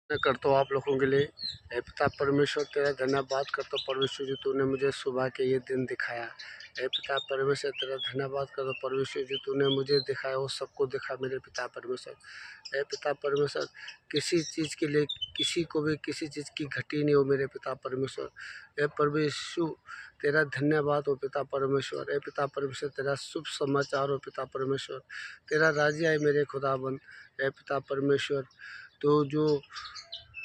मैं करता हूँ आप लोगों के लिए। हे पिता परमेश्वर, तेरा धन्यवाद करता हूँ परमेश्वर जी, तूने मुझे सुबह के ये दिन दिखाया। हे पिता परमेश्वर, तेरा धन्यवाद करता हूँ परमेश्वर जी, तूने मुझे दिखाया वो सबको दिखा मेरे पिता परमेश्वर। हे पिता परमेश्वर, किसी चीज़ के लिए किसी को भी किसी चीज़ की घटी नहीं हो मेरे पिता परमेश्वर। हे परमेश्वर, तेरा धन्यवाद हो पिता परमेश्वर। हे पिता परमेश्वर, तेरा शुभ समाचार हो पिता परमेश्वर। तेरा राज्य है मेरे खुदाबंद। हे पिता परमेश्वर, तो जो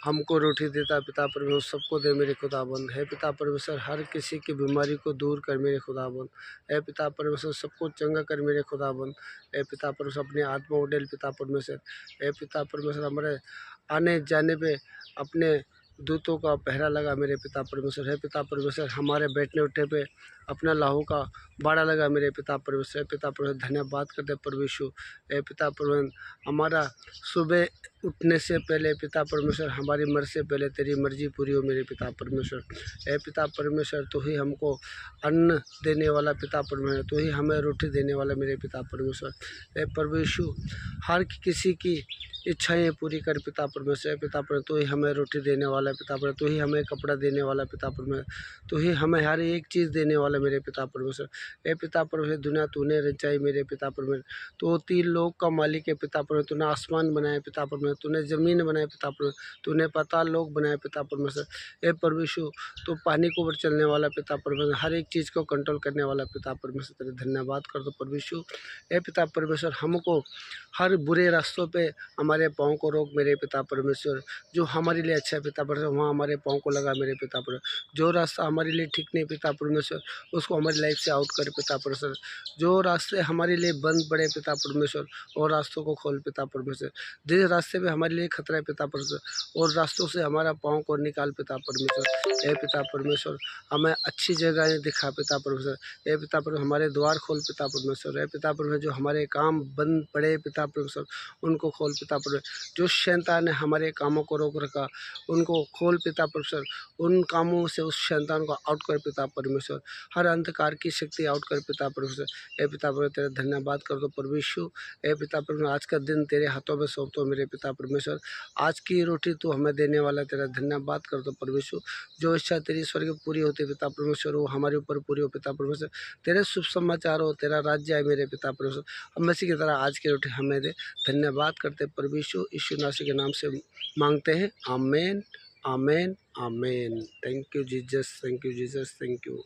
हमको रोटी देता है पिता परमेश्वर, सबको दे मेरे खुदाबंद। है पिता परमेश्वर, हर किसी की बीमारी को दूर कर मेरे खुदाबंद। है पिता परमेश्वर, सबको चंगा कर मेरे खुदाबंद। है पिता परमेश्वर, अपने आत्मा उडेल पिता परमेश्वर। है पिता परमेश्वर, हमारे आने जाने पे अपने दूतों का पहरा लगा मेरे पिता परमेश्वर। है पिता परमेश्वर, हमारे बैठने उठने पे अपना लाहू का बाड़ा लगा मेरे पिता परमेश्वर। पिता परमेश्वर, धन्यवाद करते परमेश्वर। हे पिता परमेश्वर, हमारा सुबह उठने से पहले पिता परमेश्वर, हमारी मर्जी से पहले तेरी मर्जी पूरी हो मेरे पिता परमेश्वर। हे पिता परमेश्वर, तू ही हमको अन्न देने वाला पिता परमेश्वर, तू ही हमें रोटी देने वाला मेरे पिता परमेश्वर। हे परमेश्वर, हर किसी की इच्छाएं पूरी कर पिता परमेश्वर। पिता परमेश्वर, तू ही हमें रोटी देने वाला पिता परमेश्वर, तू ही हमें कपड़ा देने वाला पिता परमेश्वर, तू ही हमें हर एक चीज़ देने वाला मेरे पिता परमेश्वर। हे पिता परमेश्वर, दुनिया तूने रचाई मेरे पिता परमेश्वर, तो 3 लोक का मालिक है पिता परमेश्वर। तूने आसमान बनाया पिता परमेश्वर, तूने ज़मीन बनाया पिता परमेश्वर, तूने पाताल लोक बनाया पिता परमेश्वर। हे परमेश्वर, तो पानी के ऊपर चलने वाला पिता परमेश्वर, हर एक चीज़ को कंट्रोल करने वाला पिता परमेश्वर, तेरे धन्यवाद कर दो परमेश्वर। हे पिता परमेश्वर, हमको हर बुरे रास्तों पे हमारे पाँव को रोक मेरे पिता परमेश्वर। जो हमारे लिए अच्छा है पिता परमेश्वर, वहाँ हमारे पाँव को लगा मेरे पिता परमेश्वर। जो रास्ता हमारे लिए ठीक नहीं पिता परमेश्वर, उसको हमारी लाइफ से आउट कर पिता परमेश्वर। जो रास्ते हमारे लिए बंद पड़े पिता परमेश्वर, और रास्तों को खोल पिता परमेश्वर। जिस रास्ते पे हमारे लिए खतरा है पिता परमेश्वर, और रास्तों से हमारा पाँव को निकाल पिता परमेश्वर। हे पिता परमेश्वर, हमें अच्छी जगहें दिखा पिता परमेश्वर। हे पिता परमेश्वर, हमारे द्वार खोल पिता परमेश्वर। हे पिता परमेश्वर, जो हमारे काम बंद पड़े पिता परमेश्वर, उनको खोल पिता परमेश्वर। जो शैतान ने हमारे कामों को रोक रखा, उनको खोल पिता परमेश्वर। उन कामों से उस शैतान को आउट कर पिता परमेश्वर। हर अंधकार की शक्ति आउट कर पिता परमेश्वर। हे पिता परमेश्वर, तेरा धन्यवाद कर दो परमेश्वर। हे पिता परमेश्वर, आज का दिन तेरे हाथों में सौंपता हूं मेरे पिता परमेश्वर। आज की रोटी तू हमें देने वाला, तेरा धन्यवाद कर दो परमेश्वर। जो इच्छा तेरी स्वर्ग पूरी होती पिता परमेश्वर, वो हमारे ऊपर पूरी हो पिता परमेश्वर। तेरे शुभ समाचार हो, तेरा राज्य है मेरे पिता परमेश्वर। हम मसीह की तरह आज की रोटी हमें दे। धन्यवाद करते परमेश्वर, यीशु नासी के नाम से मांगते हैं, amen amen amen. Thank you Jesus, thank you Jesus, thank you.